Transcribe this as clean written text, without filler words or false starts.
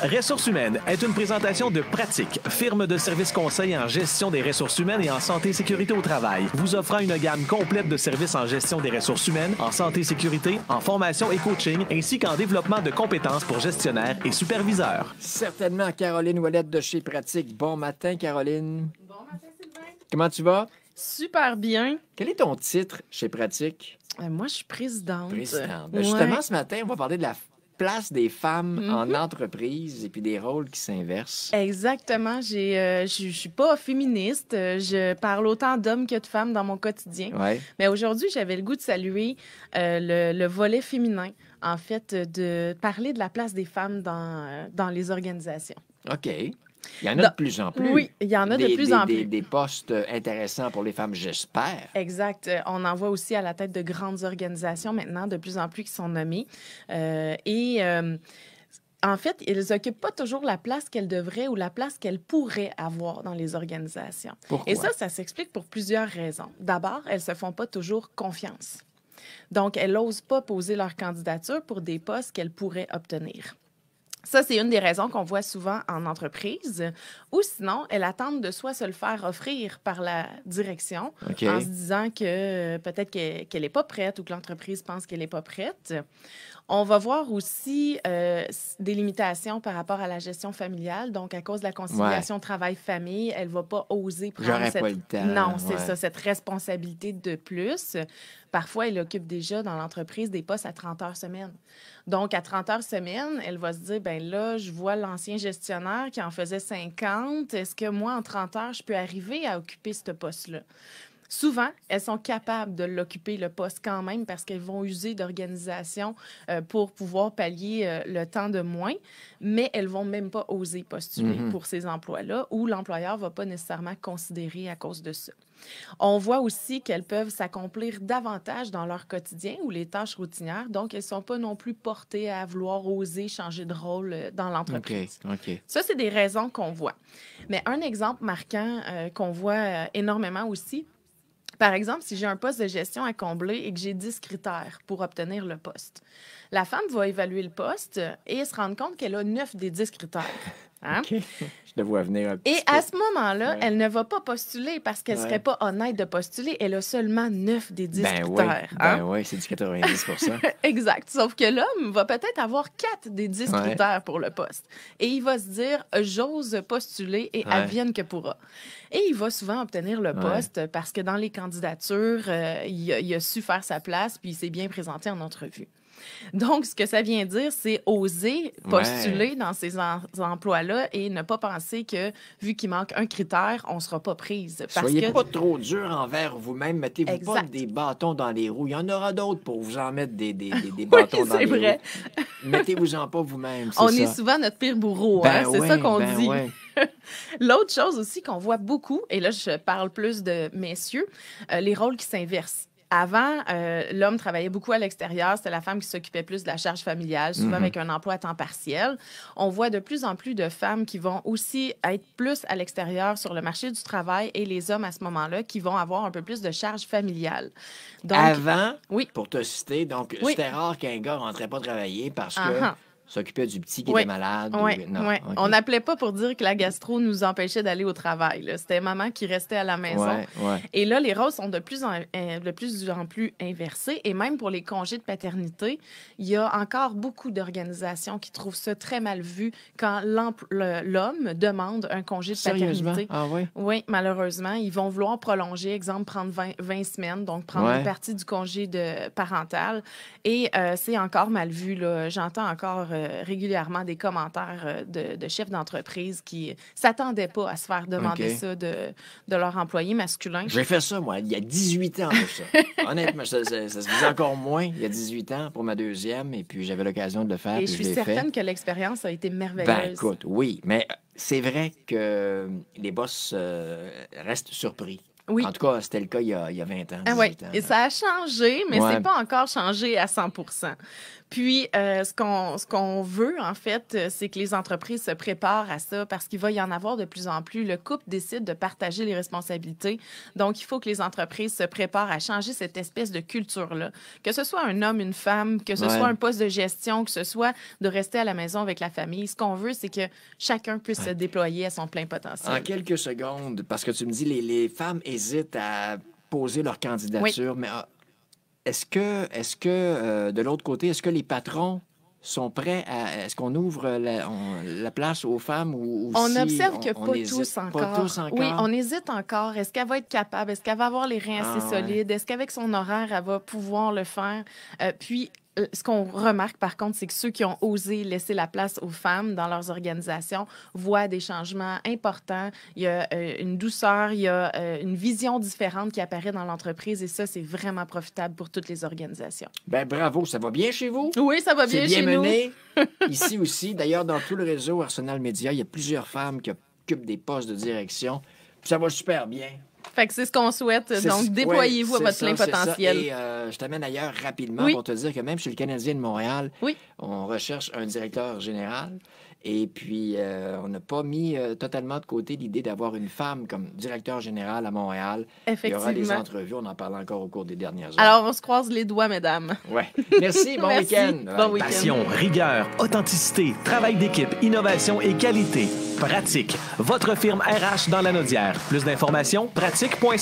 Ressources humaines est une présentation de Pratique, firme de services conseils en gestion des ressources humaines et en santé et sécurité au travail, vous offrant une gamme complète de services en gestion des ressources humaines, en santé et sécurité, en formation et coaching, ainsi qu'en développement de compétences pour gestionnaires et superviseurs. Certainement, Caroline Ouellette de chez Pratique. Bon matin, Caroline. Bon matin, Sylvain. Comment tu vas? Super bien. Quel est ton titre chez Pratique? Moi, je suis présidente. Présidente. Ouais. Justement, ce matin, on va parler de la place des femmes en entreprise et puis des rôles qui s'inversent. Exactement. Je suis pas féministe. Je parle autant d'hommes que de femmes dans mon quotidien. Ouais. Mais aujourd'hui, j'avais le goût de saluer le volet féminin, en fait, de parler de la place des femmes dans les organisations. OK. Il y en a de plus en plus. Oui, il y en a de plus en plus. Des postes intéressants pour les femmes, j'espère. Exact. On en voit aussi à la tête de grandes organisations maintenant, de plus en plus qui sont nommées. En fait, elles n'occupent pas toujours la place qu'elles devraient ou la place qu'elles pourraient avoir dans les organisations. Pourquoi? Et ça s'explique pour plusieurs raisons. D'abord, elles ne se font pas toujours confiance. Donc, elles n'osent pas poser leur candidature pour des postes qu'elles pourraient obtenir. Ça, c'est une des raisons qu'on voit souvent en entreprise. Ou sinon, elles attendent de soit se le faire offrir par la direction OK. en se disant que peut-être qu'elle n'est pas prête ou que l'entreprise pense qu'elle n'est pas prête. On va voir aussi des limitations par rapport à la gestion familiale. Donc, à cause de la conciliation travail-famille, elle ne va pas oser prendre J'aurais pas le temps. Non, c'est Ouais. ça, cette responsabilité de plus. Parfois, elle occupe déjà dans l'entreprise des postes à 30 heures semaine. Donc, à 30 heures semaine, elle va se dire, ben là, je vois l'ancien gestionnaire qui en faisait 50. Est-ce que moi, en 30 heures, je peux arriver à occuper ce poste-là? Souvent, elles sont capables de l'occuper, le poste, quand même, parce qu'elles vont user d'organisation pour pouvoir pallier le temps de moins, mais elles vont même pas oser postuler pour ces emplois-là, où l'employeur va pas nécessairement considérer à cause de ça. On voit aussi qu'elles peuvent s'accomplir davantage dans leur quotidien ou les tâches routinières, donc elles ne sont pas non plus portées à vouloir oser changer de rôle dans l'entreprise. OK. Ça, c'est des raisons qu'on voit. Mais un exemple marquant qu'on voit énormément aussi, par exemple, si j'ai un poste de gestion à combler et que j'ai 10 critères pour obtenir le poste, la femme va évaluer le poste et se rendre compte qu'elle a 9 des 10 critères. Hein? OK. Je te vois venir un petit Et peu. à ce moment-là, Ouais. elle ne va pas postuler parce qu'elle ne serait pas honnête de postuler. Elle a seulement 9 des 10 Ben oui, critères. Hein? ben oui, c'est du 90 Exact. Sauf que l'homme va peut-être avoir 4 des 10 Ouais. critères pour le poste. Et il va se dire, j'ose postuler et Ouais. advienne que pourra. Et il va souvent obtenir le Ouais. poste parce que dans les candidatures, il a su faire sa place puis il s'est bien présenté en entrevue. Donc, ce que ça vient dire, c'est oser postuler dans ces emplois-là et ne pas penser que, vu qu'il manque un critère, on ne sera pas prise. Parce Soyez que... pas trop dur envers vous-même. Mettez-vous pas Exact. des bâtons dans les roues. Il y en aura d'autres pour vous en mettre des bâtons dans c'est les vrai. roues. Mettez-vous-en pas vous-même, c'est On ça. est souvent notre pire bourreau, Ben hein? C'est ouais, ça qu'on ben dit. ouais. L'autre chose aussi qu'on voit beaucoup, et là, je parle plus de messieurs, les rôles qui s'inversent. Avant, l'homme travaillait beaucoup à l'extérieur. C'était la femme qui s'occupait plus de la charge familiale, souvent avec un emploi à temps partiel. On voit de plus en plus de femmes qui vont aussi être plus à l'extérieur sur le marché du travail et les hommes à ce moment-là qui vont avoir un peu plus de charge familiale. Donc, Avant, oui. pour te citer, donc Oui. c'était rare qu'un gars rentrait pas travailler parce que Uh-huh. s'occupait du petit qui Oui. était malade. Oui, ou... Non, oui. OK. On n'appelait pas pour dire que la gastro nous empêchait d'aller au travail, là. C'était maman qui restait à la maison. Ouais. Et là, les rôles sont de plus en plus inversés. Et même pour les congés de paternité, il y a encore beaucoup d'organisations qui trouvent ça très mal vu quand l'homme demande un congé de Sérieusement? paternité. Ah oui? Oui, malheureusement. Ils vont vouloir prolonger, exemple, prendre 20 semaines, donc prendre Ouais. une partie du congé de parental. Et c'est encore mal vu, là. J'entends encore régulièrement des commentaires de chefs d'entreprise qui ne s'attendaient pas à se faire demander OK. ça de leurs employés masculins. J'ai fait ça, moi, il y a 18 ans pour ça. Honnêtement, ça se faisait encore moins il y a 18 ans pour ma deuxième, et puis j'avais l'occasion de le faire, Et puis je je suis l'ai certaine fait. que l'expérience a été merveilleuse. Ben, écoute, oui, mais c'est vrai que les boss restent surpris. Oui. En tout cas, c'était le cas il y a 20 ans, 18 Ah oui, ans. et ça a changé, mais Ouais. c'est pas encore changé à 100%. Puis, ce qu'on veut, en fait, c'est que les entreprises se préparent à ça parce qu'il va y en avoir de plus en plus. Le couple décide de partager les responsabilités. Donc, il faut que les entreprises se préparent à changer cette espèce de culture-là. Que ce soit un homme, une femme, que ce soit un poste de gestion, que ce soit de rester à la maison avec la famille. Ce qu'on veut, c'est que chacun puisse se déployer à son plein potentiel. En quelques secondes, parce que tu me dis, les femmes hésitent à poser leur candidature, mais est-ce que de l'autre côté, est-ce que les patrons sont prêts à... Est-ce qu'on ouvre la place aux femmes ou on si observe que on pas hésite? tous encore. Pas tous encore? Oui, on hésite encore. Est-ce qu'elle va être capable? Est-ce qu'elle va avoir les reins assez solides? Est-ce qu'avec son horaire, elle va pouvoir le faire? Puis, ce qu'on remarque, par contre, c'est que ceux qui ont osé laisser la place aux femmes dans leurs organisations voient des changements importants. Il y a une douceur, il y a une vision différente qui apparaît dans l'entreprise et ça, c'est vraiment profitable pour toutes les organisations. Ben bravo, ça va bien chez vous? Oui, ça va bien chez nous. C'est bien mené. Ici aussi, d'ailleurs, dans tout le réseau Arsenal Média, il y a plusieurs femmes qui occupent des postes de direction. Puis ça va super bien. Fait que c'est ce qu'on souhaite. Donc, déployez-vous à votre plein potentiel. Et je t'amène ailleurs rapidement pour te dire que même chez le Canadien de Montréal, on recherche un directeur général. Et puis, on n'a pas mis totalement de côté l'idée d'avoir une femme comme directeur général à Montréal. Effectivement. Il y aura des entrevues. On en parle encore au cours des dernières heures. Alors, on se croise les doigts, mesdames. Oui. Merci. Bon week-end. Bon week-end. Passion, rigueur, authenticité, travail d'équipe, innovation et qualité. Pratique. Votre firme RH dans la Naudière. Plus d'informations, pratique.ca.